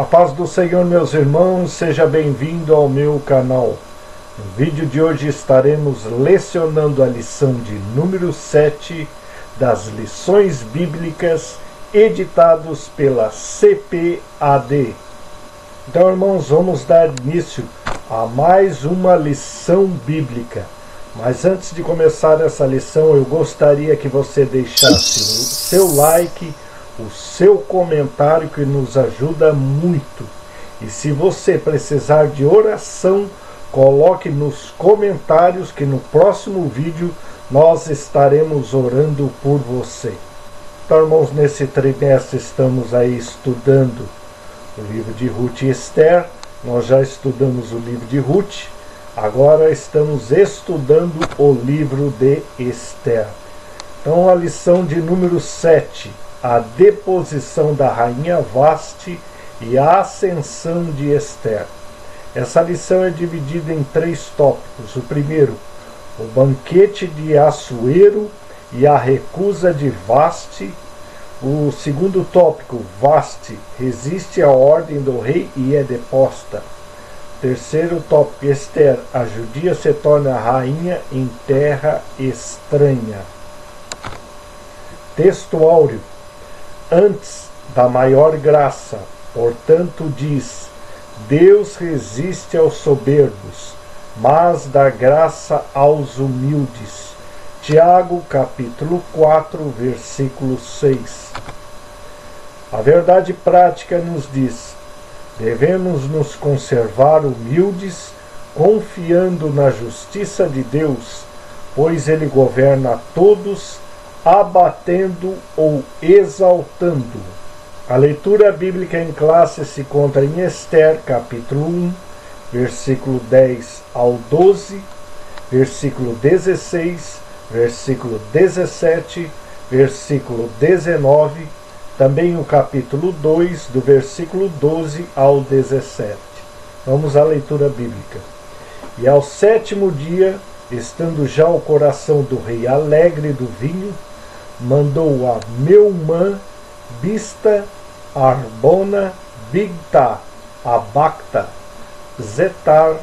paz do Senhor, meus irmãos, seja bem-vindo ao meu canal. No vídeo de hoje estaremos lecionando a lição de número 7 das lições bíblicas editados pela CPAD. Então, irmãos, vamos dar início a mais uma lição bíblica. Mas antes de começar essa lição, eu gostaria que você deixasse o seu like, o seu comentário, que nos ajuda muito. E se você precisar de oração, coloque nos comentários que no próximo vídeo nós estaremos orando por você. Então, irmãos, nesse trimestre estamos aí estudando o livro de Ruth e Esther. Nós já estudamos o livro de Ruth, agora estamos estudando o livro de Esther. Então, a lição de número 7, a deposição da rainha Vasti e a ascensão de Esther. Essa lição é dividida em 3 tópicos. O primeiro, o banquete de Assuero e a recusa de Vasti. O segundo tópico, Vasti resiste à ordem do rei e é deposta. Terceiro tópico, Esther, a judia se torna rainha em terra estranha. Texto áureo. Antes da maior graça, portanto, diz: Deus resiste aos soberbos, mas dá graça aos humildes. Tiago, capítulo 4, versículo 6. A verdade prática nos diz: devemos nos conservar humildes, confiando na justiça de Deus, pois Ele governa a todos, abatendo ou exaltando. A leitura bíblica em classe se encontra em Esther, capítulo 1, versículo 10 ao 12, versículo 16, versículo 17, versículo 19, também o capítulo 2, do versículo 12 ao 17. Vamos à leitura bíblica. E ao 7º dia, estando já o coração do rei alegre do vinho, mandou a Meumã, Bista, Arbona, Bigta, Abacta, Zetar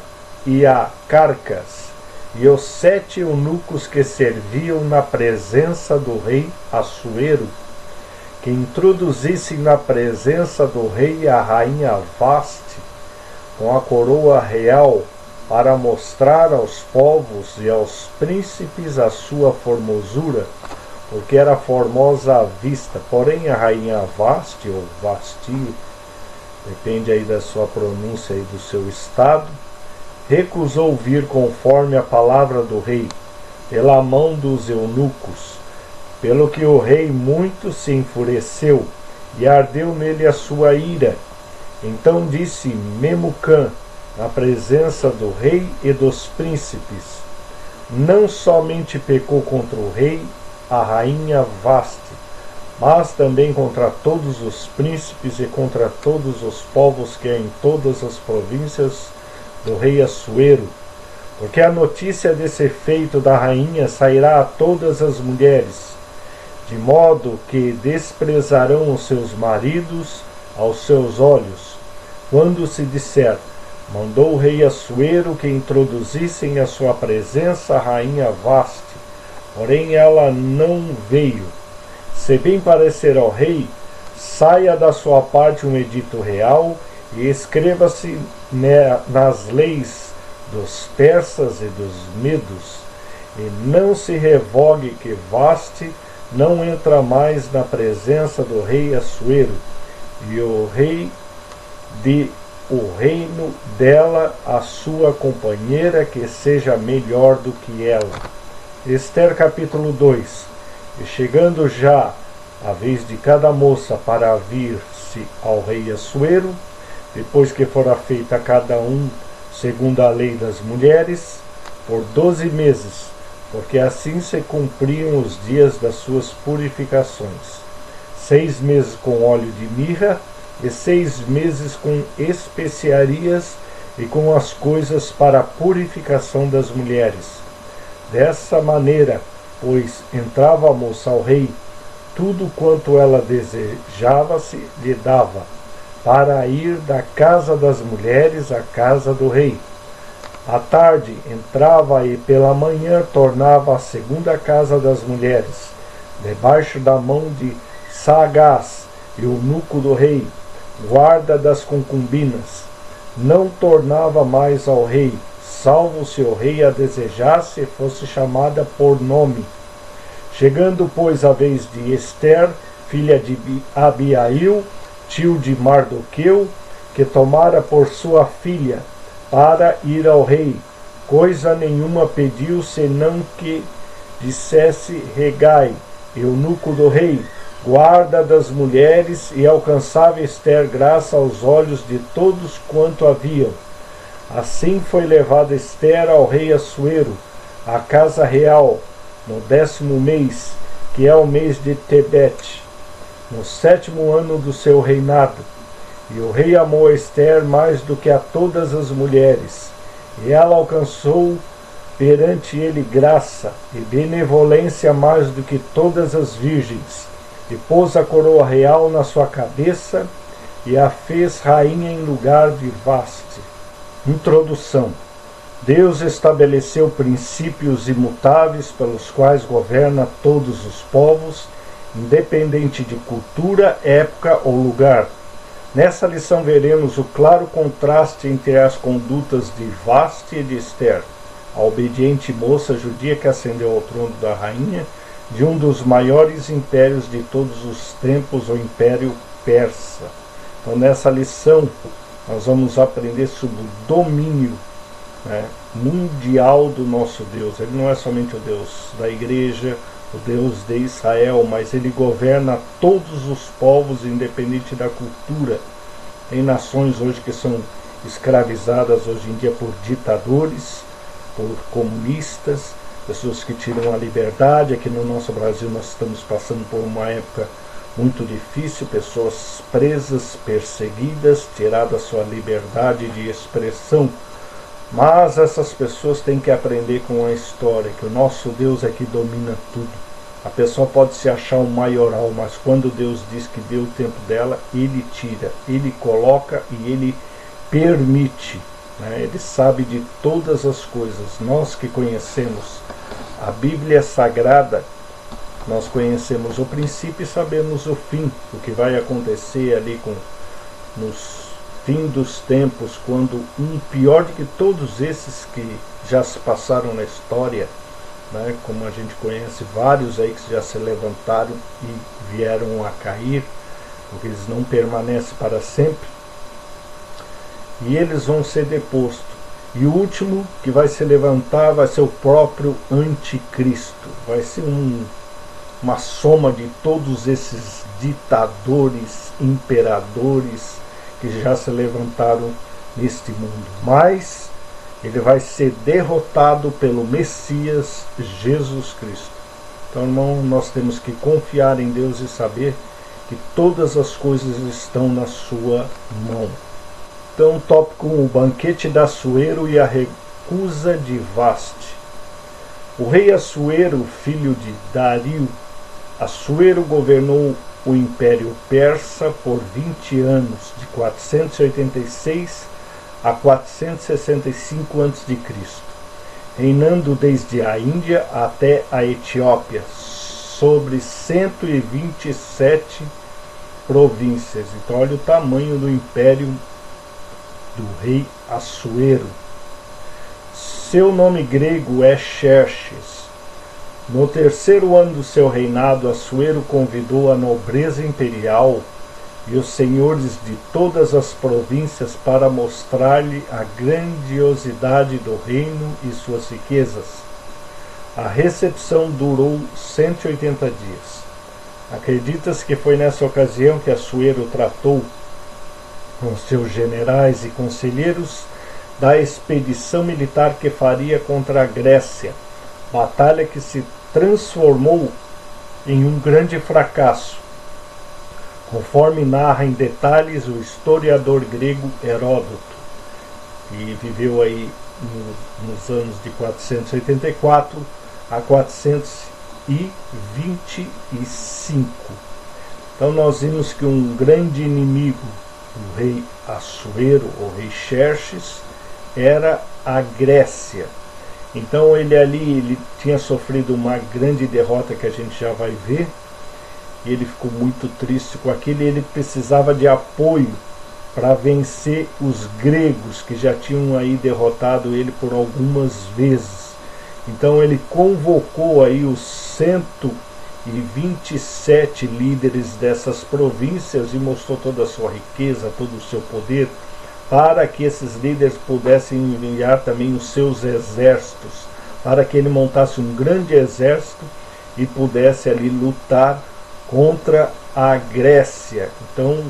e a Carcas, e os 7 eunucos que serviam na presença do rei Assuero, que introduzissem na presença do rei a rainha Vasti, com a coroa real, para mostrar aos povos e aos príncipes a sua formosura, porque era formosa à vista. Porém a rainha Vasti, ou Vasti, depende aí da sua pronúncia e do seu estado, recusou vir conforme a palavra do rei, pela mão dos eunucos, pelo que o rei muito se enfureceu, e ardeu nele a sua ira. Então disse Memucã, na presença do rei e dos príncipes: não somente pecou contra o rei, a rainha Vasti, mas também contra todos os príncipes e contra todos os povos que há em todas as províncias do rei Assuero, porque a notícia desse feito da rainha sairá a todas as mulheres, de modo que desprezarão os seus maridos aos seus olhos, quando se disser: mandou o rei Assuero que introduzissem à sua presença a rainha Vasti, porém ela não veio. Se bem parecer ao rei, saia da sua parte um edito real e escreva-se nas leis dos persas e dos medos, e não se revogue que Vasti não entra mais na presença do rei Assuero, e o rei de o reino dela a sua companheira, que seja melhor do que ela. Esther, capítulo 2. E chegando já a vez de cada moça para vir-se ao rei Assuero, depois que fora feita a cada um segundo a lei das mulheres, por 12 meses, porque assim se cumpriam os dias das suas purificações, 6 meses com óleo de mirra, e 6 meses com especiarias e com as coisas para a purificação das mulheres. Dessa maneira, pois, entrava a moça ao rei, tudo quanto ela desejava se lhe dava, para ir da casa das mulheres à casa do rei. À tarde entrava e pela manhã tornava à segunda casa das mulheres, debaixo da mão de Sagás, eunuco do rei, guarda das concubinas. Não tornava mais ao rei, salvo se o rei a desejasse e fosse chamada por nome. Chegando, pois, a vez de Ester, filha de Abiail, tio de Mardoqueu, que tomara por sua filha, para ir ao rei, coisa nenhuma pediu, senão que dissesse Hegai, eunuco do rei, guarda das mulheres, e alcançava Ester graça aos olhos de todos quanto haviam. Assim foi levada Ester ao rei Assuero, à casa real, no 10º mês, que é o mês de Tebete, no 7º ano do seu reinado. E o rei amou Ester mais do que a todas as mulheres, e ela alcançou perante ele graça e benevolência mais do que todas as virgens, e pôs a coroa real na sua cabeça, e a fez rainha em lugar de Vaste. Introdução. Deus estabeleceu princípios imutáveis pelos quais governa todos os povos, independente de cultura, época ou lugar. Nessa lição veremos o claro contraste entre as condutas de Vaste e de Ester, a obediente moça judia que ascendeu ao trono da rainha de um dos maiores impérios de todos os tempos, o Império Persa. Então, nessa lição, nós vamos aprender sobre o domínio mundial do nosso Deus. Ele não é somente o Deus da igreja, o Deus de Israel, mas ele governa todos os povos, independente da cultura. Tem nações hoje que são escravizadas hoje em dia por ditadores, por comunistas, pessoas que tiram a liberdade. Aqui no nosso Brasil nós estamos passando por uma época muito difícil, pessoas presas, perseguidas, tirada a sua liberdade de expressão. Mas essas pessoas têm que aprender com a história, que o nosso Deus é que domina tudo. A pessoa pode se achar um maioral, mas quando Deus diz que deu o tempo dela, ele tira, ele coloca e ele permite. Ele sabe de todas as coisas. Nós que conhecemos a Bíblia Sagrada, nós conhecemos o princípio e sabemos o fim, o que vai acontecer ali nos fim dos tempos, quando um pior do que todos esses que já se passaram na história, como a gente conhece vários aí que já se levantaram e vieram a cair, porque eles não permanecem para sempre, e eles vão ser depostos. E o último que vai se levantar vai ser o próprio anticristo, vai ser uma soma de todos esses ditadores, imperadores que já se levantaram neste mundo. Mas ele vai ser derrotado pelo Messias Jesus Cristo. Então, irmão, nós temos que confiar em Deus e saber que todas as coisas estão na sua mão. Então, tópico 1, o banquete de Assuero e a recusa de Vaste. O rei Assuero, filho de Dario, Assuero governou o Império Persa por 20 anos, de 486 a 465 a.C., reinando desde a Índia até a Etiópia, sobre 127 províncias. Então, olha o tamanho do império do rei Assuero. Seu nome grego é Xerxes. No 3º ano do seu reinado, Assuero convidou a nobreza imperial e os senhores de todas as províncias para mostrar-lhe a grandiosidade do reino e suas riquezas. A recepção durou 180 dias. Acredita-se que foi nessa ocasião que Assuero tratou com seus generais e conselheiros da expedição militar que faria contra a Grécia, batalha que se transformou em um grande fracasso, conforme narra em detalhes o historiador grego Heródoto, que viveu aí nos anos de 484 a 425. Então nós vimos que um grande inimigo do rei Assuero, ou rei Xerxes, era a Grécia. Então ele tinha sofrido uma grande derrota que a gente já vai ver, e ele ficou muito triste com aquilo, e ele precisava de apoio para vencer os gregos que já tinham aí derrotado ele por algumas vezes. Então ele convocou aí os 127 líderes dessas províncias e mostrou toda a sua riqueza, todo o seu poder, para que esses líderes pudessem enviar também os seus exércitos, para que ele montasse um grande exército e pudesse ali lutar contra a Grécia. Então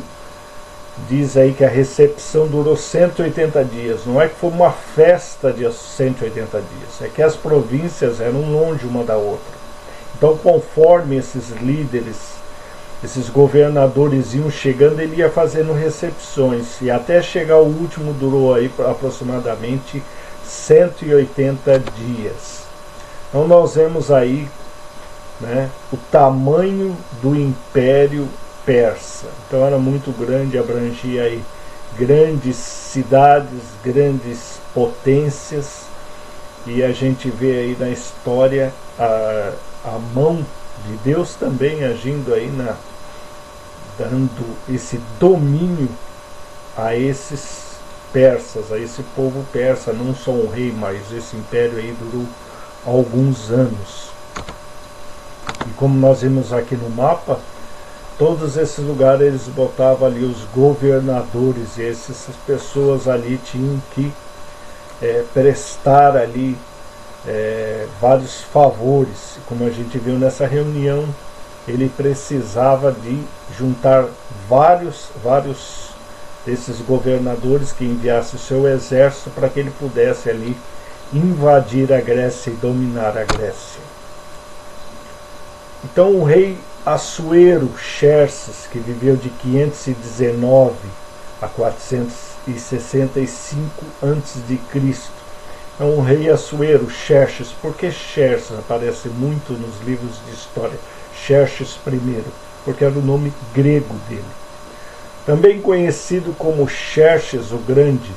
diz aí que a recepção durou 180 dias. Não é que foi uma festa de 180 dias, é que as províncias eram longe uma da outra. Então, conforme esses líderes, esses governadores iam chegando, ele ia fazendo recepções, e até chegar o último durou aí aproximadamente 180 dias. Então nós vemos aí, né, o tamanho do Império Persa. Então era muito grande, abrangia aí grandes cidades, grandes potências, e a gente vê aí na história a mão de Deus também agindo aí, dando esse domínio a esses persas, a esse povo persa, não só um rei, mas esse império aí durou alguns anos. E como nós vimos aqui no mapa, todos esses lugares eles botavam ali os governadores, e essas pessoas ali tinham que prestar ali vários favores. Como a gente viu nessa reunião, ele precisava de juntar vários desses governadores que enviassem o seu exército para que ele pudesse ali invadir a Grécia e dominar a Grécia. Então o rei Assuero Xerxes, que viveu de 519 a 465 a.C., é um rei Assuero Xerxes. Por que Xerxes aparece muito nos livros de história? Xerxes I, porque era o nome grego dele. Também conhecido como Xerxes o Grande,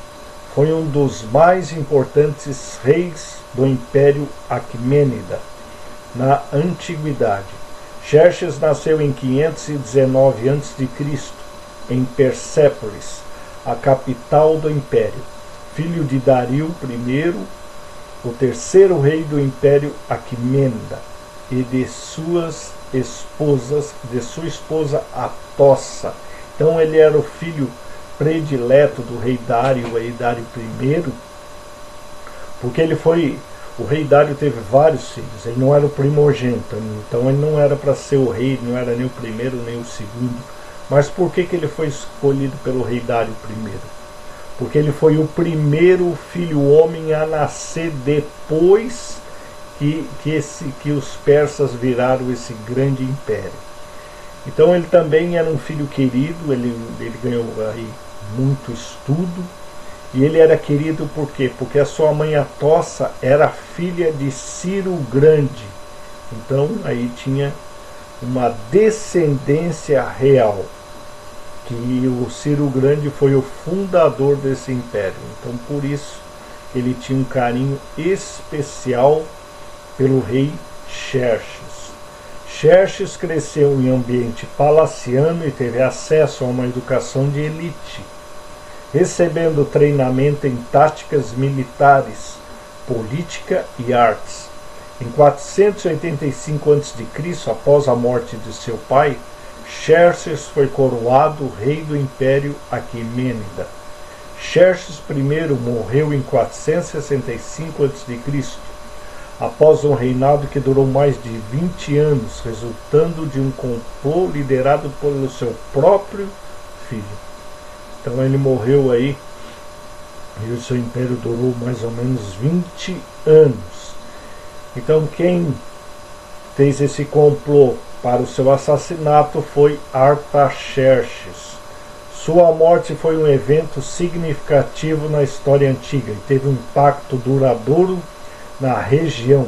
foi um dos mais importantes reis do Império Aquemênida na Antiguidade. Xerxes nasceu em 519 a.C., em Persépolis, a capital do Império, filho de Dario I, o terceiro rei do Império Aquemênida, e de sua esposa Atossa. Então ele era o filho predileto do rei Dário, Dário I, porque o rei Dário teve vários filhos, ele não era o primogênito, então ele não era para ser o rei, não era nem o primeiro nem o segundo. Mas por que ele foi escolhido pelo rei Dário I? Porque ele foi o primeiro filho homem a nascer depois que os persas viraram esse grande império. Então ele também era um filho querido, ele ganhou aí muito estudo, e ele era querido por quê? Porque a sua mãe Atossa era filha de Ciro o Grande. Então aí tinha uma descendência real, que o Ciro o Grande foi o fundador desse império. Então por isso ele tinha um carinho especial pelo rei Xerxes. Xerxes cresceu em ambiente palaciano e teve acesso a uma educação de elite, recebendo treinamento em táticas militares, política e artes. Em 485 a.C., após a morte de seu pai, Xerxes foi coroado rei do Império Aquemênida. Xerxes I morreu em 465 a.C., após um reinado que durou mais de 20 anos, resultando de um complô liderado pelo seu próprio filho. Então ele morreu aí, e o seu império durou mais ou menos 20 anos. Então quem fez esse complô para o seu assassinato foi Artaxerxes. Sua morte foi um evento significativo na história antiga e teve um impacto duradouro na região.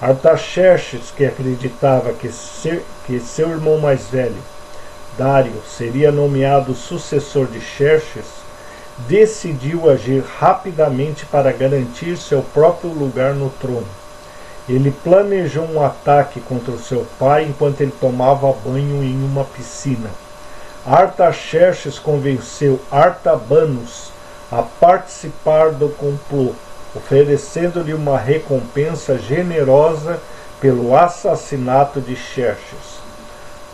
Artaxerxes, que acreditava que seu irmão mais velho, Dário seria nomeado sucessor de Xerxes, decidiu agir rapidamente para garantir seu próprio lugar no trono. Ele planejou um ataque contra o seu pai enquanto ele tomava banho em uma piscina. Artaxerxes convenceu Artabanos a participar do complô, oferecendo-lhe uma recompensa generosa pelo assassinato de Xerxes.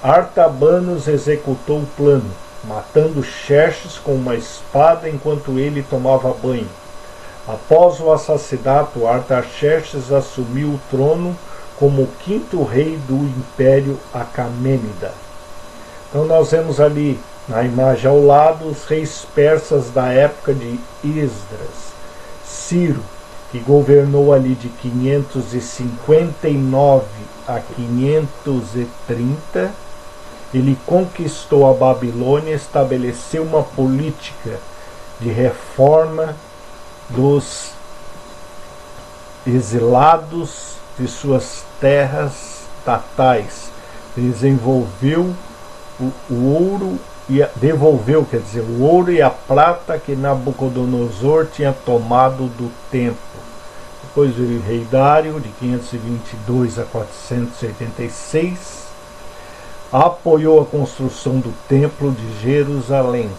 Artabanos executou o plano, matando Xerxes com uma espada enquanto ele tomava banho. Após o assassinato, Artaxerxes assumiu o trono como o quinto rei do Império Aquemênida. Então nós vemos ali na imagem ao lado os reis persas da época de Esdras. Ciro, que governou ali de 559 a 530, ele conquistou a Babilônia e estabeleceu uma política de reforma dos exilados de suas terras natais. Devolveu o ouro e a prata que Nabucodonosor tinha tomado do templo. Depois veio o rei Dário, de 522 a 486, apoiou a construção do templo de Jerusalém.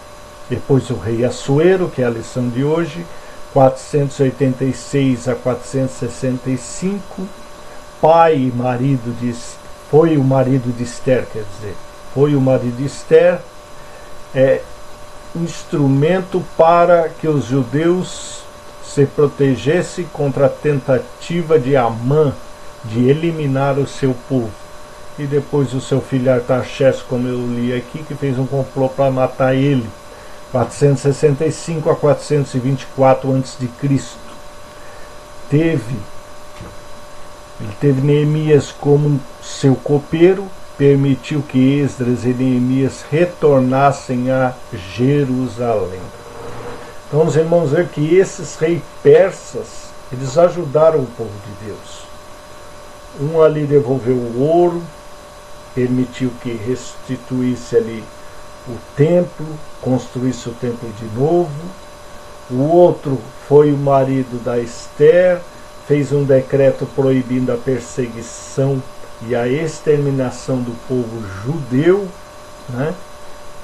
Depois o rei Assuero, que é a lição de hoje, 486 a 465, foi o marido de Esther, instrumento para que os judeus se protegessem contra a tentativa de Amã de eliminar o seu povo. E depois o seu filho Artaxerxes, como eu li aqui, que fez um complô para matar ele, 465 a 424 a.C. Ele teve Neemias como seu copeiro, permitiu que Esdras e Neemias retornassem a Jerusalém. Então os irmãos veem que esses reis persas, eles ajudaram o povo de Deus. Um ali devolveu o ouro, permitiu que restituísse ali o templo, construísse o templo de novo. O outro foi o marido da Esther, fez um decreto proibindo a perseguição e a exterminação do povo judeu, né?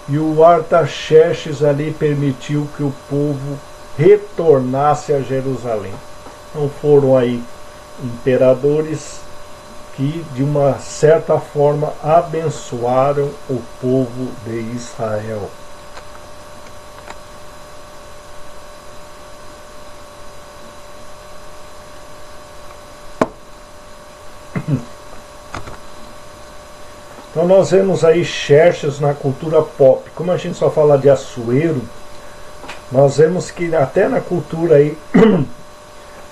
E o Artaxerxes ali permitiu que o povo retornasse a Jerusalém. Então foram aí imperadores que de uma certa forma abençoaram o povo de Israel. Então nós vemos aí Xerxes na cultura pop. Como a gente só fala de Assuero, nós vemos que até na cultura aí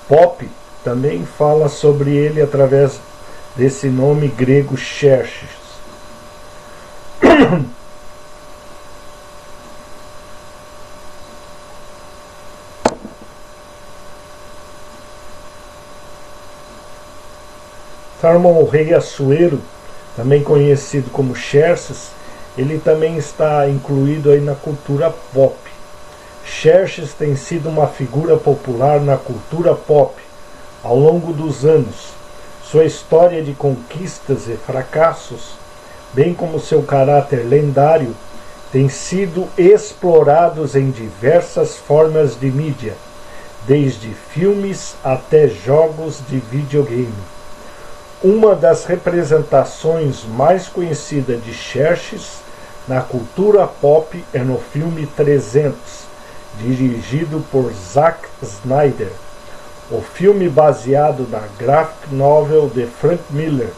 pop também fala sobre ele através desse nome grego Xerxes. Então, o rei Assuero, também conhecido como Xerxes, ele também está incluído aí na cultura pop. Xerxes tem sido uma figura popular na cultura pop ao longo dos anos. Sua história de conquistas e fracassos, bem como seu caráter lendário, têm sido explorados em diversas formas de mídia, desde filmes até jogos de videogame. Uma das representações mais conhecidas de Xerxes na cultura pop é no filme 300, dirigido por Zack Snyder. O filme, baseado na graphic novel de Frank Miller,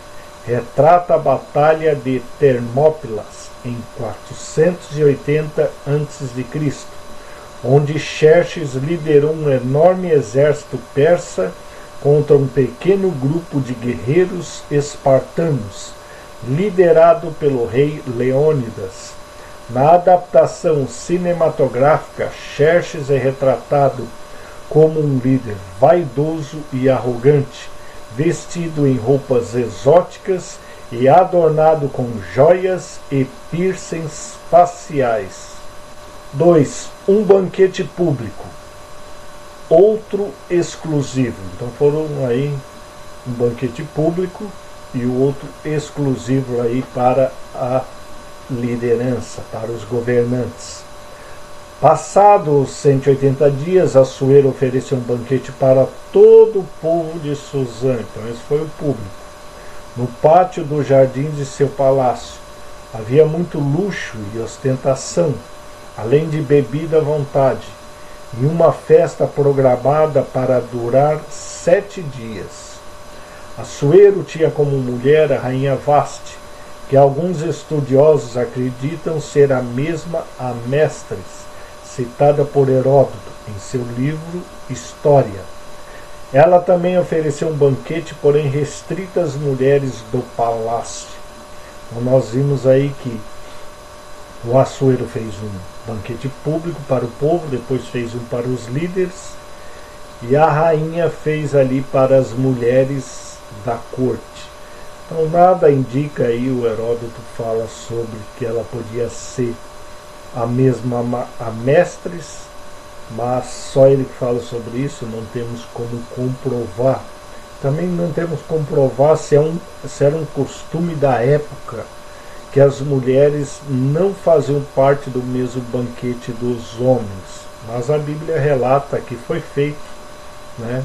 retrata a Batalha de Termópilas em 480 a.C., onde Xerxes liderou um enorme exército persa contra um pequeno grupo de guerreiros espartanos, liderado pelo rei Leônidas. Na adaptação cinematográfica, Xerxes é retratado como um líder vaidoso e arrogante, vestido em roupas exóticas e adornado com joias e piercings faciais. 2. Um banquete público, outro exclusivo. Então foram aí um banquete público e o outro exclusivo aí para a liderança, para os governantes. Passados 180 dias, Assuero ofereceu um banquete para todo o povo de Suzã. Então esse foi o público. No pátio dos jardins de seu palácio havia muito luxo e ostentação, além de bebida à vontade, e uma festa programada para durar 7 dias. Assuero tinha como mulher a rainha Vaste, que alguns estudiosos acreditam ser a mesma Amestris, citada por Heródoto em seu livro História. Ela também ofereceu um banquete, porém restrito às mulheres do palácio. Então nós vimos aí que o Assuero fez um banquete público para o povo, depois fez um para os líderes, e a rainha fez ali para as mulheres da corte. Então nada indica aí, o Heródoto fala sobre que ela podia ser a mesma Amestris, mas só ele que fala sobre isso, não temos como comprovar. Também não temos como comprovar se era um costume da época que as mulheres não faziam parte do mesmo banquete dos homens. Mas a Bíblia relata que foi feito, né,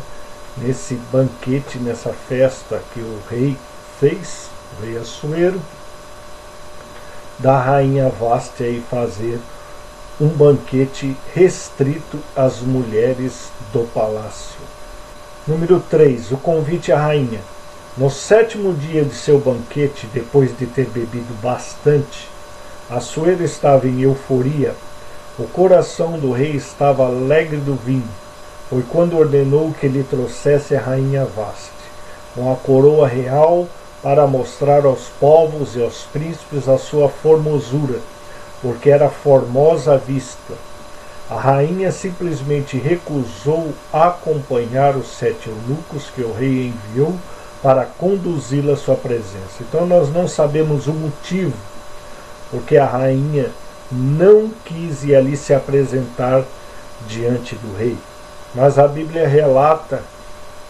nesse banquete, nessa festa que o rei fez, o rei Assuero, da rainha Vaste aí fazer um banquete restrito às mulheres do palácio. Número 3. O convite à rainha. No 7º dia de seu banquete, depois de ter bebido bastante, Assuero estava em euforia. O coração do rei estava alegre do vinho. Foi quando ordenou que lhe trouxesse a rainha Vaste, com a coroa real, para mostrar aos povos e aos príncipes a sua formosura, porque era formosa à vista. A rainha simplesmente recusou acompanhar os 7 eunucos que o rei enviou para conduzi-la à sua presença. Então nós não sabemos o motivo porque a rainha não quis ir ali se apresentar diante do rei. Mas a Bíblia relata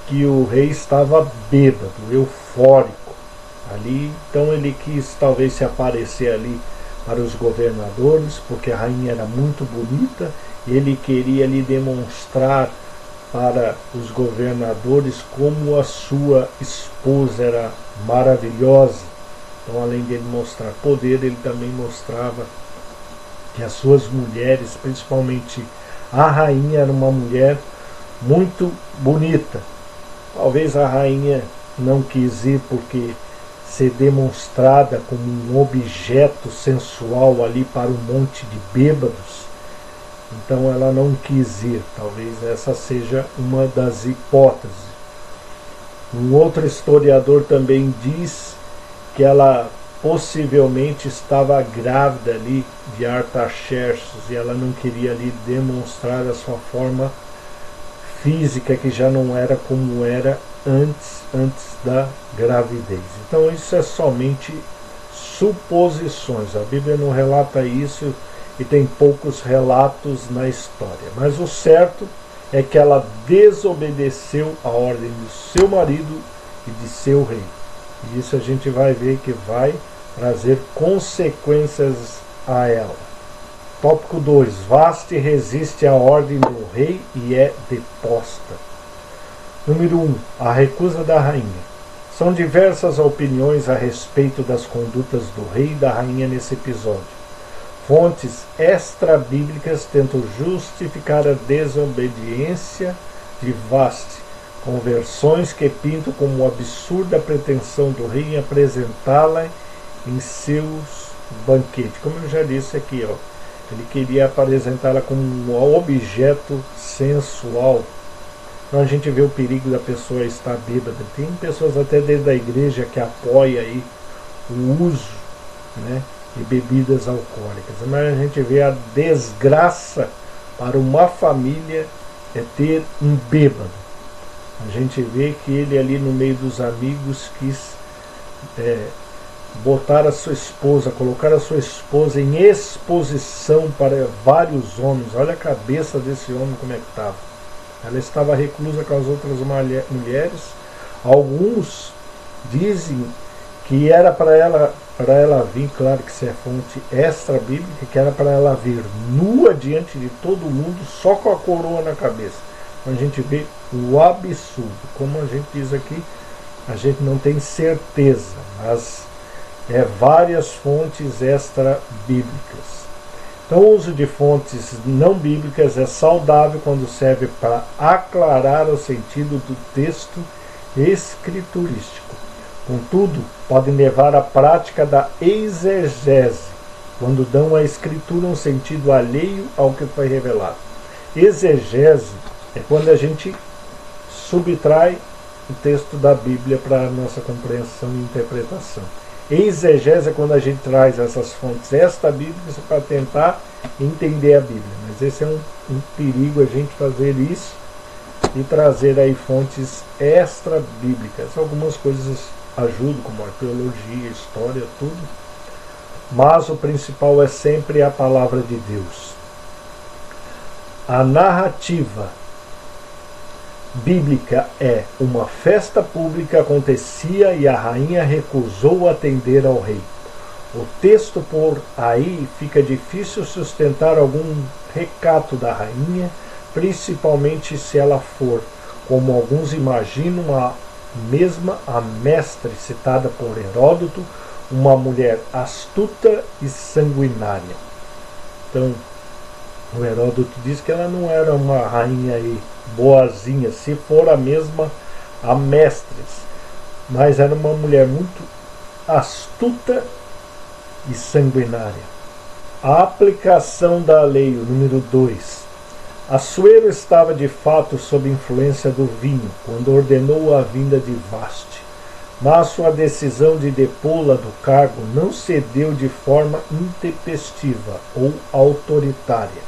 que o rei estava bêbado, eufórico ali, então ele quis talvez se aparecer ali para os governadores, porque a rainha era muito bonita, e ele queria lhe demonstrar para os governadores como a sua esposa era maravilhosa. Então, além de ele mostrar poder, ele também mostrava que as suas mulheres, principalmente a rainha, era uma mulher muito bonita. Talvez a rainha não quis ir porque ser demonstrada como um objeto sensual ali para um monte de bêbados, então ela não quis ir. Talvez essa seja uma das hipóteses. Um outro historiador também diz que ela possivelmente estava grávida ali de Artaxerxes e ela não queria ali demonstrar a sua forma física, que já não era como era antes da gravidez. Então isso é somente suposições. A Bíblia não relata isso e tem poucos relatos na história. Mas o certo é que ela desobedeceu a ordem do seu marido e de seu rei. E isso a gente vai ver que vai trazer consequências a ela. Tópico 2. Vaste resiste à ordem do rei e é deposta. Número 1. A recusa da rainha. São diversas opiniões a respeito das condutas do rei e da rainha nesse episódio. Fontes extra-bíblicas tentam justificar a desobediência de Vaste, com versões que pintam como absurda a pretensão do rei em apresentá-la em seus banquetes. Como eu já disse aqui, ele queria apresentá-la como um objeto sensual. Então a gente vê o perigo da pessoa estar bêbada. Tem pessoas até dentro da igreja que apoiam aí o uso, né, de bebidas alcoólicas. Mas a gente vê a desgraça para uma família é ter um bêbado. A gente vê que ele ali no meio dos amigos quis botar a sua esposa, colocar a sua esposa em exposição para vários homens. Olha a cabeça desse homem como é que estava. Ela estava reclusa com as outras mulheres. Alguns dizem que era para ela vir, claro que isso é fonte extra bíblica, que era para ela vir nua diante de todo mundo, só com a coroa na cabeça. Então a gente vê o absurdo. Como a gente diz aqui, a gente não tem certeza, mas várias fontes extra bíblicas. Então o uso de fontes não bíblicas é saudável quando serve para aclarar o sentido do texto escriturístico. Contudo, podem levar à prática da exegese, quando dão à escritura um sentido alheio ao que foi revelado. Exegese é quando a gente subtrai o texto da Bíblia para a nossa compreensão e interpretação. Exegese é quando a gente traz essas fontes extra-bíblicas para tentar entender a Bíblia. Mas esse é um perigo, a gente fazer isso e trazer aí fontes extra-bíblicas. Algumas coisas ajudam, como arqueologia, história, tudo. Mas o principal é sempre a palavra de Deus. A narrativa bíblica é: uma festa pública acontecia e a rainha recusou atender ao rei. O texto por aí fica difícil sustentar algum recato da rainha, principalmente se ela for, como alguns imaginam, a mestre citada por Heródoto, uma mulher astuta e sanguinária. Então, o Heródoto diz que ela não era uma rainha aí boazinha, se for a mesma a mestres, mas era uma mulher muito astuta e sanguinária. A aplicação da lei, o número 2. Assuero estava de fato sob influência do vinho quando ordenou a vinda de Vaste, mas sua decisão de depô-la do cargo não cedeu de forma intempestiva ou autoritária.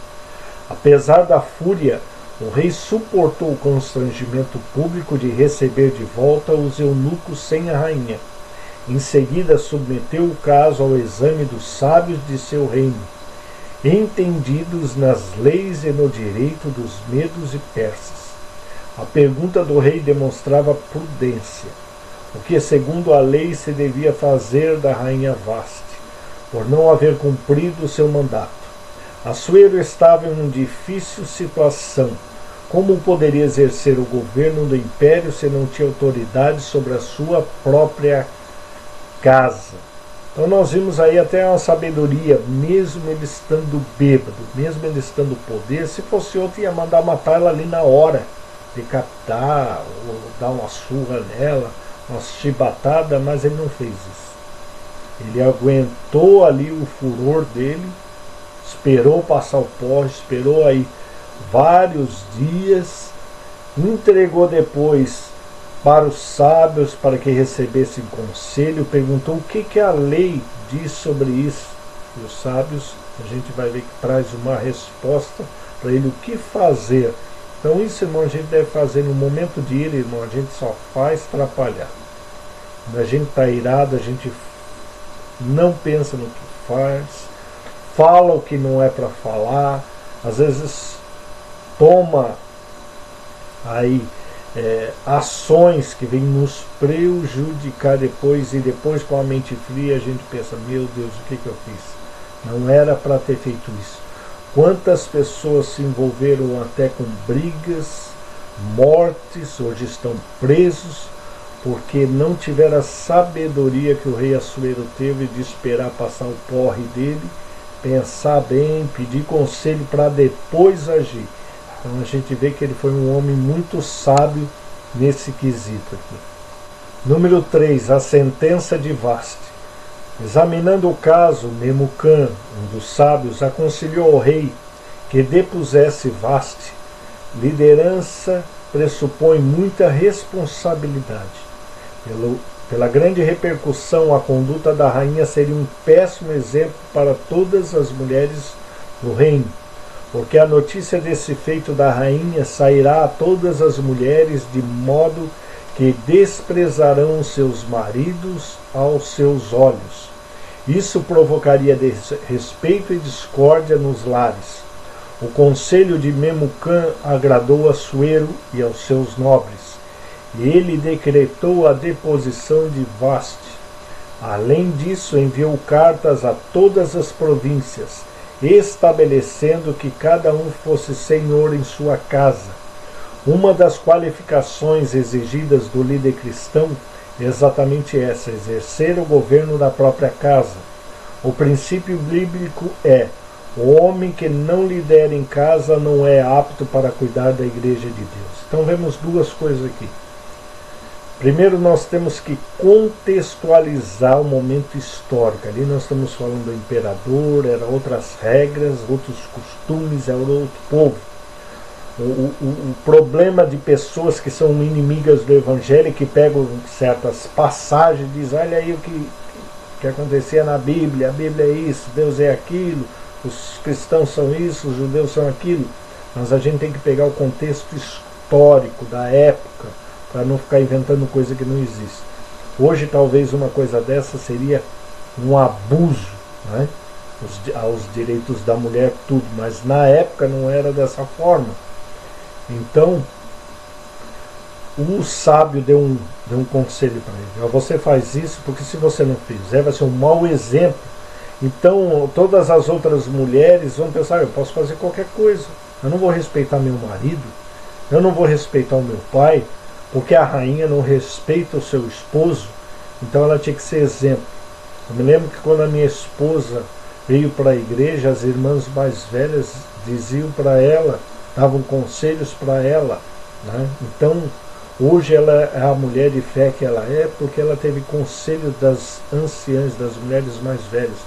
Apesar da fúria, o rei suportou o constrangimento público de receber de volta os eunucos sem a rainha. Em seguida, submeteu o caso ao exame dos sábios de seu reino, entendidos nas leis e no direito dos medos e persas. A pergunta do rei demonstrava prudência, o que segundo a lei se devia fazer da rainha Vaste, por não haver cumprido o seu mandato. Assuero estava em uma difícil situação. Como poderia exercer o governo do império se não tinha autoridade sobre a sua própria casa? Então nós vimos aí até uma sabedoria, mesmo ele estando bêbado, mesmo ele estando poder. Se fosse outro, ia mandar matar ela ali na hora, decapitar, ou dar uma surra nela, uma chibatada, mas ele não fez isso. Ele aguentou ali o furor dele, esperou passar o porre, esperou aí vários dias, entregou depois para os sábios para que recebessem conselho, perguntou o que a lei diz sobre isso. E os sábios, a gente vai ver que traz uma resposta para ele o que fazer. Então isso, irmão, a gente deve fazer no momento de ira, irmão, a gente só faz atrapalhar. Quando a gente está irado, a gente não pensa no que faz, fala o que não é para falar, às vezes toma aí ações que vêm nos prejudicar depois, e depois com a mente fria a gente pensa, meu Deus, o que eu fiz? Não era para ter feito isso. Quantas pessoas se envolveram até com brigas, mortes, hoje estão presos, porque não tiveram a sabedoria que o rei Assuero teve de esperar passar o porre dele, pensar bem, pedir conselho para depois agir. Então a gente vê que ele foi um homem muito sábio nesse quesito aqui. Número 3, a sentença de Vaste. Examinando o caso, Memucã, um dos sábios, aconselhou ao rei que depusesse Vaste. Liderança pressupõe muita responsabilidade. Pela grande repercussão, a conduta da rainha seria um péssimo exemplo para todas as mulheres do reino, porque a notícia desse feito da rainha sairá a todas as mulheres, de modo que desprezarão seus maridos aos seus olhos. Isso provocaria desrespeito e discórdia nos lares. O conselho de Memucã agradou a Assuero e aos seus nobres, e ele decretou a deposição de Vaste. Além disso, enviou cartas a todas as províncias, estabelecendo que cada um fosse senhor em sua casa. Uma das qualificações exigidas do líder cristão é exatamente essa: exercer o governo da própria casa. O princípio bíblico é: o homem que não lidera em casa não é apto para cuidar da igreja de Deus. Então vemos duas coisas aqui. Primeiro, nós temos que contextualizar o momento histórico. Ali nós estamos falando do imperador, eram outras regras, outros costumes, era outro povo. O problema de pessoas que são inimigas do evangelho, que pegam certas passagens e dizem: olha aí o que acontecia na Bíblia, a Bíblia é isso, Deus é aquilo, os cristãos são isso, os judeus são aquilo. Mas a gente tem que pegar o contexto histórico da época, para não ficar inventando coisa que não existe. Hoje talvez uma coisa dessa seria um abuso, né, aos direitos da mulher, tudo, mas na época não era dessa forma. Então o sábio deu um conselho para ele: você faz isso porque se você não fizer vai ser um mau exemplo. Então todas as outras mulheres vão pensar: eu posso fazer qualquer coisa, eu não vou respeitar meu marido, eu não vou respeitar o meu pai, porque a rainha não respeita o seu esposo, então ela tinha que ser exemplo. Eu me lembro que quando a minha esposa veio para a igreja, as irmãs mais velhas diziam para ela, davam conselhos para ela, né? Então hoje ela é a mulher de fé que ela é, porque ela teve conselho das anciãs, das mulheres mais velhas.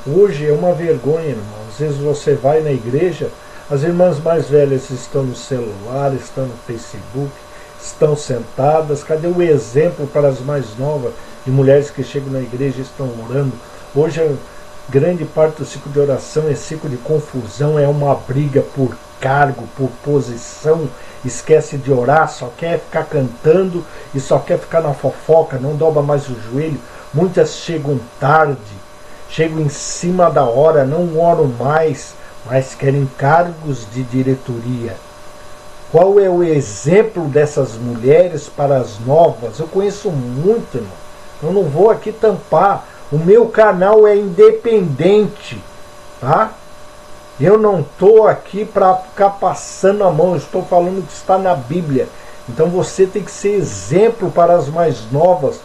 Hoje é uma vergonha, irmão. Às vezes você vai na igreja, as irmãs mais velhas estão no celular, estão no Facebook, estão sentadas. Cadê o exemplo para as mais novas, de mulheres que chegam na igreja e estão orando? Hoje a grande parte do ciclo de oração é ciclo de confusão, é uma briga por cargo, por posição, esquece de orar, só quer ficar cantando e só quer ficar na fofoca, não dobra mais o joelho. Muitas chegam tarde, chegam em cima da hora, não oram mais, mas querem cargos de diretoria. Qual é o exemplo dessas mulheres para as novas? Eu conheço muito, irmão. Eu não vou aqui tampar. O meu canal é independente, tá? Eu não estou aqui para ficar passando a mão, eu estou falando o que está na Bíblia. Então você tem que ser exemplo para as mais novas.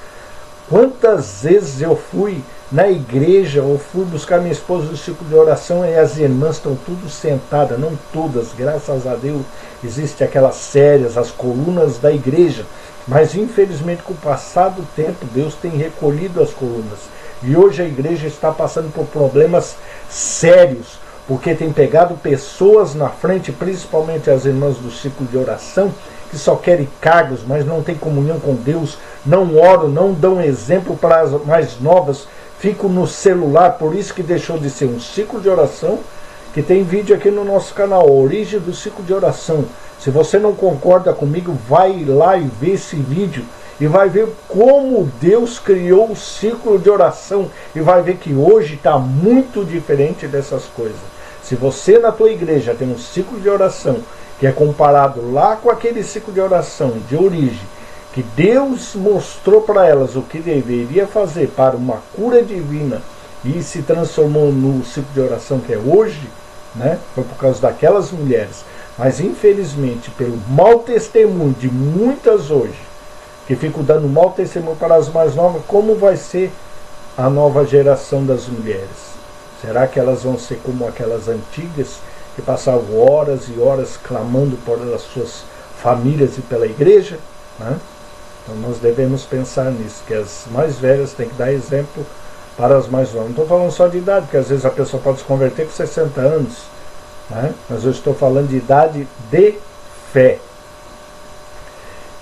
Quantas vezes eu fui na igreja, ou fui buscar minha esposa no ciclo de oração, e as irmãs estão tudo sentadas, não todas, graças a Deus, existem aquelas sérias, as colunas da igreja, mas infelizmente com o passar do tempo, Deus tem recolhido as colunas, e hoje a igreja está passando por problemas sérios, porque tem pegado pessoas na frente, principalmente as irmãs do ciclo de oração, que só querem cargos, mas não tem comunhão com Deus, não oram, não dão exemplo para as mais novas, ficam no celular. Por isso que deixou de ser um ciclo de oração, que tem vídeo aqui no nosso canal, a origem do ciclo de oração. Se você não concorda comigo, vai lá e vê esse vídeo, e vai ver como Deus criou o ciclo de oração, e vai ver que hoje está muito diferente dessas coisas. Se você na tua igreja tem um ciclo de oração, que é comparado lá com aquele ciclo de oração de origem, que Deus mostrou para elas o que deveria fazer para uma cura divina, e se transformou no ciclo de oração que é hoje, né? Foi por causa daquelas mulheres. Mas infelizmente, pelo mau testemunho de muitas hoje, que ficam dando mau testemunho para as mais novas, como vai ser a nova geração das mulheres? Será que elas vão ser como aquelas antigas, que passavam horas e horas clamando pelas suas famílias e pela igreja, né? Então nós devemos pensar nisso, que as mais velhas têm que dar exemplo para as mais novas. Não estou falando só de idade, porque às vezes a pessoa pode se converter com 60 anos, né? Mas eu estou falando de idade de fé.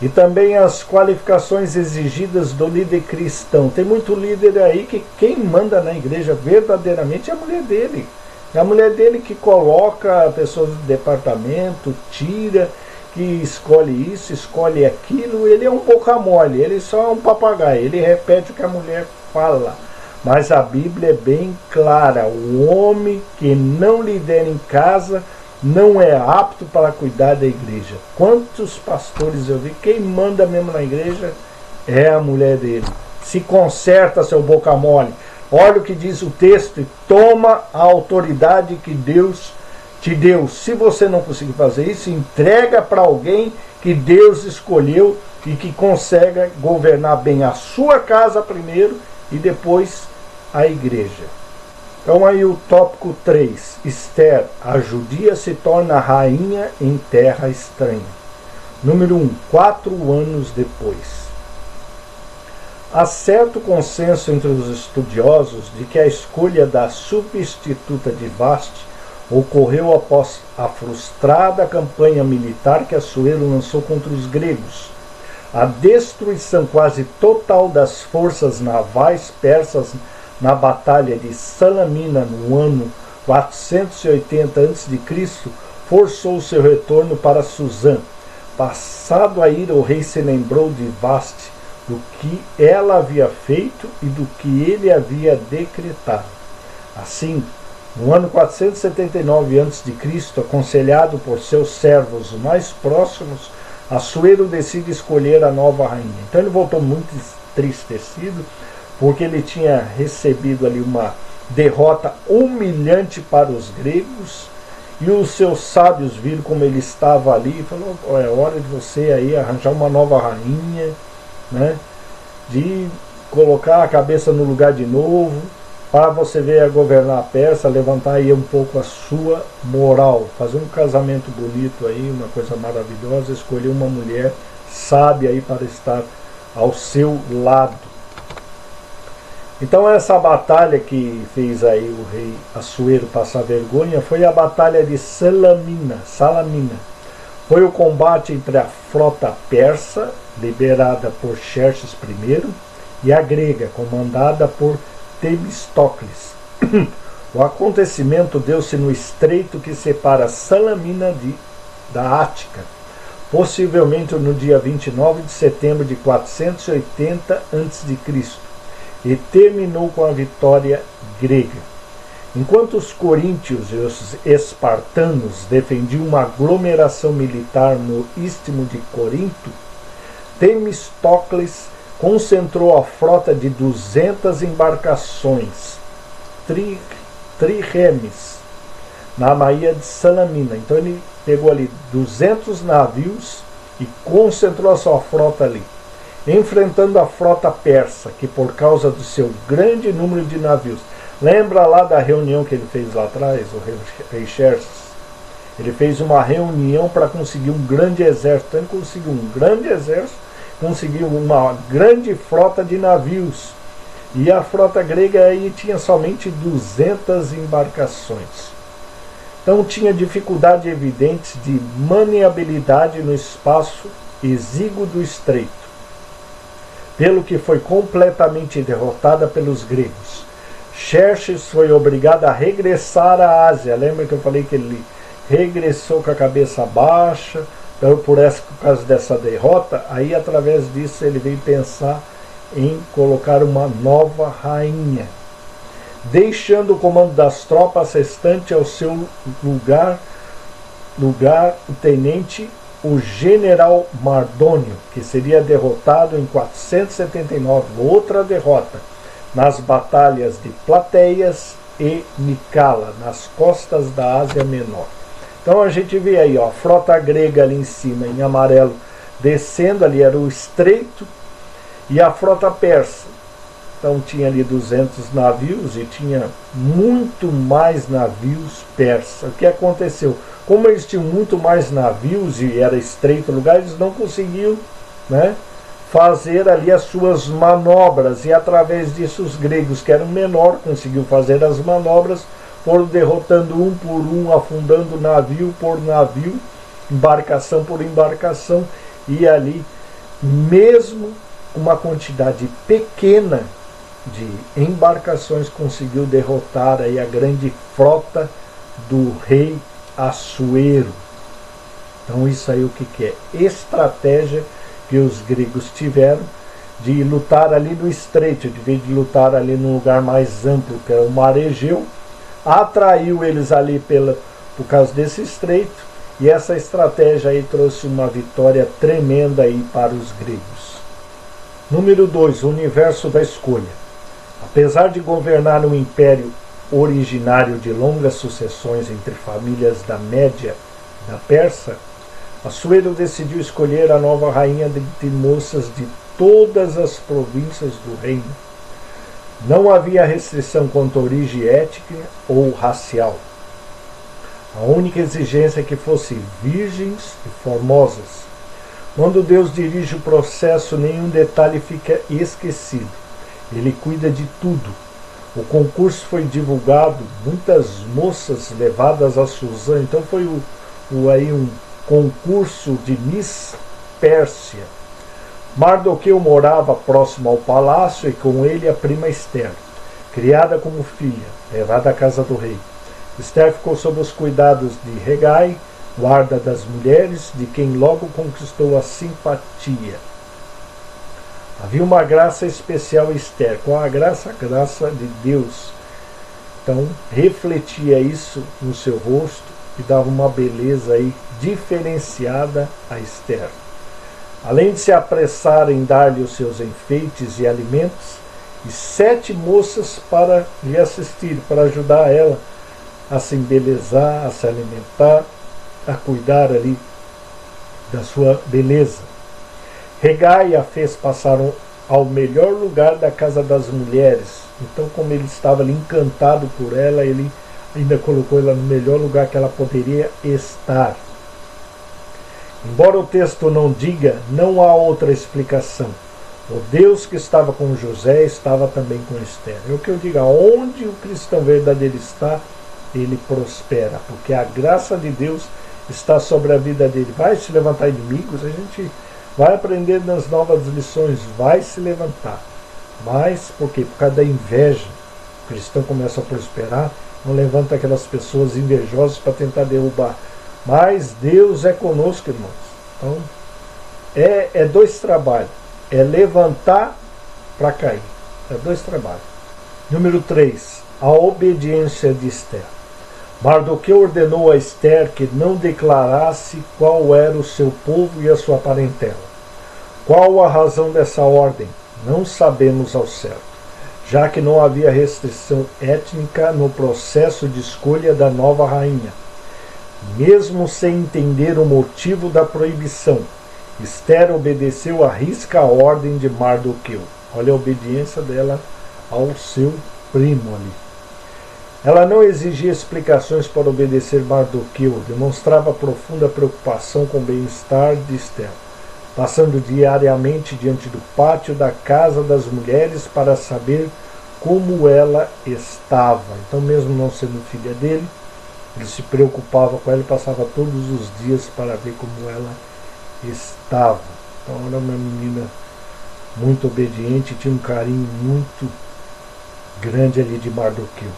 E também as qualificações exigidas do líder cristão. Tem muito líder aí que quem manda na igreja verdadeiramente é a mulher dele. É a mulher dele que coloca pessoas do departamento, tira, que escolhe isso, escolhe aquilo, ele é um boca mole, ele só é um papagaio, ele repete o que a mulher fala. Mas a Bíblia é bem clara: o homem que não lidera em casa não é apto para cuidar da igreja. Quantos pastores eu vi, quem manda mesmo na igreja é a mulher dele. Se conserta, seu boca mole. Olha o que diz o texto e toma a autoridade que Deus te deu. Se você não conseguir fazer isso, entrega para alguém que Deus escolheu e que consegue governar bem a sua casa primeiro e depois a igreja. Então aí o tópico 3, Esther, a judia se torna rainha em terra estranha. Número 1, 4 anos depois. Há certo consenso entre os estudiosos de que a escolha da substituta de Vasti ocorreu após a frustrada campanha militar que Assuero lançou contra os gregos. A destruição quase total das forças navais persas na Batalha de Salamina no ano 480 a.C. forçou seu retorno para Suzã. Passado a ira, o rei se lembrou de Vasti, do que ela havia feito e do que ele havia decretado. Assim, no ano 479 a.C., aconselhado por seus servos mais próximos, Assuero decide escolher a nova rainha. Então ele voltou muito entristecido, porque ele tinha recebido ali uma derrota humilhante para os gregos, e os seus sábios viram como ele estava ali e falou: é hora de você aí arranjar uma nova rainha, né? De colocar a cabeça no lugar de novo, para você ver a governar a Pérsia, levantar aí um pouco a sua moral, fazer um casamento bonito aí, uma coisa maravilhosa, escolher uma mulher sábia aí para estar ao seu lado. Então essa batalha que fez aí o rei Assuero passar vergonha foi a batalha de Salamina. Foi o combate entre a frota persa, liderada por Xerxes I, e a grega, comandada por Temístocles. O acontecimento deu-se no estreito que separa Salamina da Ática, possivelmente no dia 29 de setembro de 480 a.C., e terminou com a vitória grega. Enquanto os coríntios e os espartanos defendiam uma aglomeração militar no istmo de Corinto, Temístocles concentrou a frota de 200 embarcações, triremes, na baía de Salamina. Então ele pegou ali 200 navios e concentrou a sua frota ali, enfrentando a frota persa, que por causa do seu grande número de navios. Lembra lá da reunião que ele fez lá atrás, o rei Xerxes? Ele fez uma reunião para conseguir um grande exército. Ele conseguiu um grande exército, conseguiu uma grande frota de navios. E a frota grega aí tinha somente 200 embarcações. Então tinha dificuldade evidente de maniabilidade no espaço exíguo do estreito, pelo que foi completamente derrotada pelos gregos. Xerxes foi obrigado a regressar à Ásia. Lembra que eu falei que ele regressou com a cabeça baixa por causa dessa derrota? Aí, através disso, ele veio pensar em colocar uma nova rainha, deixando o comando das tropas restantes ao seu lugar o tenente, o general Mardônio, que seria derrotado em 479, outra derrota, nas batalhas de Plateias e Micala, nas costas da Ásia Menor. Então a gente vê aí, ó, a frota grega ali em cima, em amarelo, descendo ali, era o estreito, e a frota persa. Então tinha ali 200 navios e tinha muito mais navios persas. O que aconteceu? Como eles tinham muito mais navios e era estreito o lugar, eles não conseguiam, né, fazer ali as suas manobras. E através disso os gregos, que eram menor, conseguiam fazer as manobras, foram derrotando um por um, afundando navio por navio, embarcação por embarcação, e ali, mesmo uma quantidade pequena de embarcações, conseguiu derrotar aí a grande frota do rei Assuero. Então isso aí o que é? Estratégia que os gregos tiveram de lutar ali no estreito, de vez de lutar ali num lugar mais amplo, que é o mar Egeu, atraiu eles ali por causa desse estreito, e essa estratégia aí trouxe uma vitória tremenda aí para os gregos. Número 2, o universo da escolha. Apesar de governar um império originário de longas sucessões entre famílias da Média e da Pérsia, Assuero decidiu escolher a nova rainha de moças de todas as províncias do reino. Não havia restrição quanto à origem étnica ou racial. A única exigência é que fossem virgens e formosas. Quando Deus dirige o processo, nenhum detalhe fica esquecido. Ele cuida de tudo. O concurso foi divulgado, muitas moças levadas a Suzã. Então foi aí um concurso de Miss Pérsia. Mardoqueu morava próximo ao palácio e com ele a prima Esther, criada como filha, levada à casa do rei. Esther ficou sob os cuidados de Hegai, guarda das mulheres, de quem logo conquistou a simpatia. Havia uma graça especial em Esther. Qual a graça? A graça de Deus. Então refletia isso no seu rosto e dava uma beleza aí diferenciada a Esther. Além de se apressar em dar-lhe os seus enfeites e alimentos, e 7 moças para lhe assistir, para ajudar ela a se embelezar, a se alimentar, a cuidar ali da sua beleza. Hegai a fez passar ao melhor lugar da casa das mulheres. Então, como ele estava ali encantado por ela, ele ainda colocou ela no melhor lugar que ela poderia estar. Embora o texto não diga, não há outra explicação. O Deus que estava com José estava também com Esther. É o que eu digo, onde o cristão verdadeiro está, ele prospera, porque a graça de Deus está sobre a vida dele. Vai se levantar inimigos, a gente vai aprender nas novas lições, vai se levantar. Mas, por quê? Por causa da inveja, o cristão começa a prosperar, não levanta aquelas pessoas invejosas para tentar derrubar. Mas Deus é conosco, irmãos. Então, é 2 trabalhos. É levantar para cair. É 2 trabalhos. Número 3. A obediência de Esther. Mardoqueu ordenou a Esther que não declarasse qual era o seu povo e a sua parentela. Qual a razão dessa ordem? Não sabemos ao certo, já que não havia restrição étnica no processo de escolha da nova rainha. Mesmo sem entender o motivo da proibição, Esther obedeceu à risca a ordem de Mardoqueu. Olha a obediência dela ao seu primo ali. Ela não exigia explicações para obedecer Mardoqueu, demonstrava profunda preocupação com o bem-estar de Esther, passando diariamente diante do pátio da casa das mulheres para saber como ela estava. Então, mesmo não sendo filha dele, ele se preocupava com ela e passava todos os dias para ver como ela estava. Então, era uma menina muito obediente, tinha um carinho muito grande ali de Mardoqueu.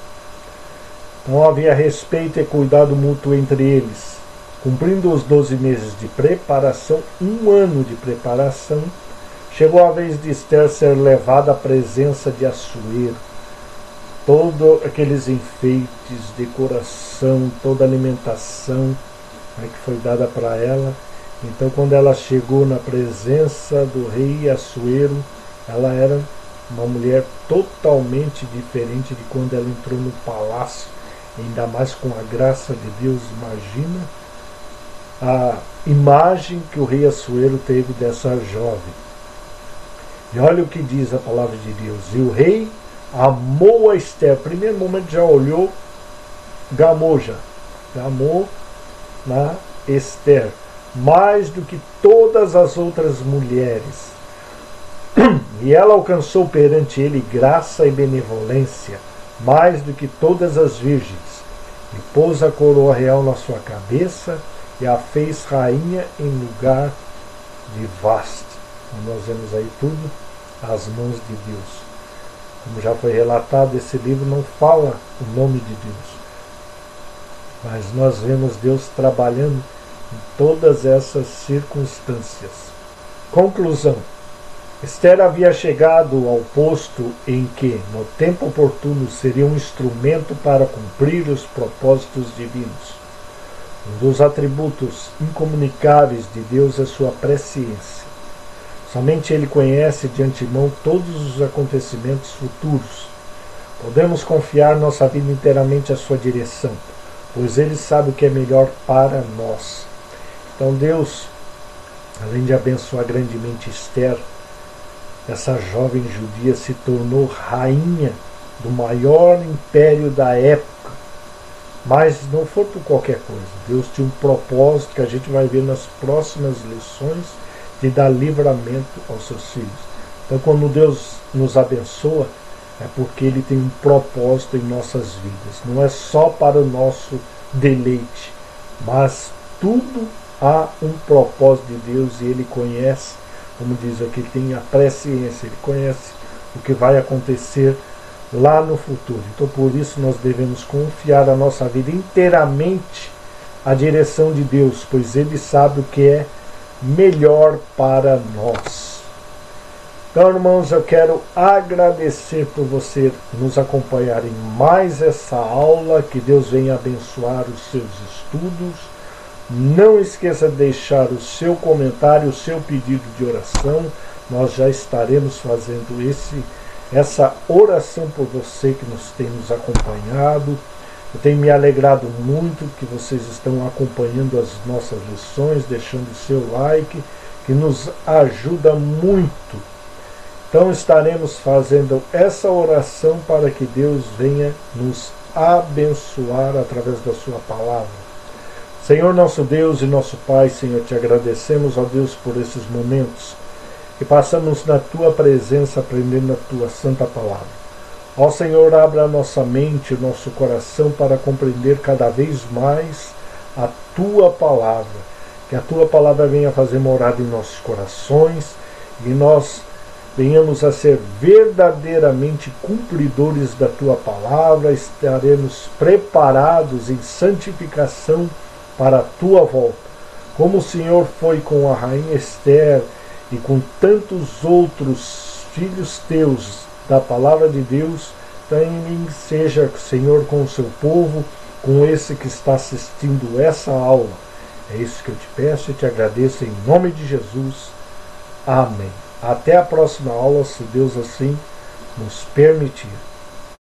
Então havia respeito e cuidado mútuo entre eles. Cumprindo os 12 meses de preparação, 1 ano de preparação, chegou a vez de Esther ser levada à presença de Assuero. Todos aqueles enfeites, decoração, toda a alimentação que foi dada para ela. Então, quando ela chegou na presença do rei Assuero, ela era uma mulher totalmente diferente de quando ela entrou no palácio, ainda mais com a graça de Deus. Imagina a imagem que o rei Assuero teve dessa jovem. E olha o que diz a palavra de Deus. E o rei amou a Esther. Primeiro momento já olhou, gamou na Esther, mais do que todas as outras mulheres. E ela alcançou perante ele graça e benevolência, mais do que todas as virgens. E pôs a coroa real na sua cabeça e a fez rainha em lugar de Vasti. Então nós vemos aí tudo às mãos de Deus. Como já foi relatado, esse livro não fala o nome de Deus, mas nós vemos Deus trabalhando em todas essas circunstâncias. Conclusão. Esther havia chegado ao posto em que, no tempo oportuno, seria um instrumento para cumprir os propósitos divinos. Um dos atributos incomunicáveis de Deus é sua presciência. Somente Ele conhece de antemão todos os acontecimentos futuros. Podemos confiar nossa vida inteiramente à sua direção, pois Ele sabe o que é melhor para nós. Então Deus, além de abençoar grandemente Esther, essa jovem judia se tornou rainha do maior império da época. Mas não foi por qualquer coisa. Deus tinha um propósito que a gente vai ver nas próximas lições de dar livramento aos seus filhos. Então, quando Deus nos abençoa, é porque Ele tem um propósito em nossas vidas. Não é só para o nosso deleite, mas tudo há um propósito de Deus e Ele conhece, como diz aqui, Ele tem a presciência, Ele conhece o que vai acontecer lá no futuro. Então, por isso, nós devemos confiar a nossa vida inteiramente à direção de Deus, pois Ele sabe o que é melhor para nós. Então, irmãos, eu quero agradecer por você nos acompanhar em mais essa aula. Que Deus venha abençoar os seus estudos. Não esqueça de deixar o seu comentário, o seu pedido de oração. Nós já estaremos fazendo essa oração por você que nos tem nos acompanhado. Eu tenho me alegrado muito que vocês estão acompanhando as nossas lições, deixando o seu like, que nos ajuda muito. Então estaremos fazendo essa oração para que Deus venha nos abençoar através da sua palavra. Senhor nosso Deus e nosso Pai, Senhor, te agradecemos, ó Deus, por esses momentos que passamos na tua presença aprendendo a tua santa palavra. Ó Senhor, abra a nossa mente, o nosso coração para compreender cada vez mais a tua palavra. Que a tua palavra venha fazer morada em nossos corações e nós venhamos a ser verdadeiramente cumpridores da tua palavra, estaremos preparados em santificação para a tua volta. Como o Senhor foi com a rainha Esther e com tantos outros filhos teus da palavra de Deus, também seja, Senhor, com o seu povo, com esse que está assistindo essa aula. É isso que eu te peço e te agradeço em nome de Jesus. Amém. Até a próxima aula, se Deus assim nos permitir.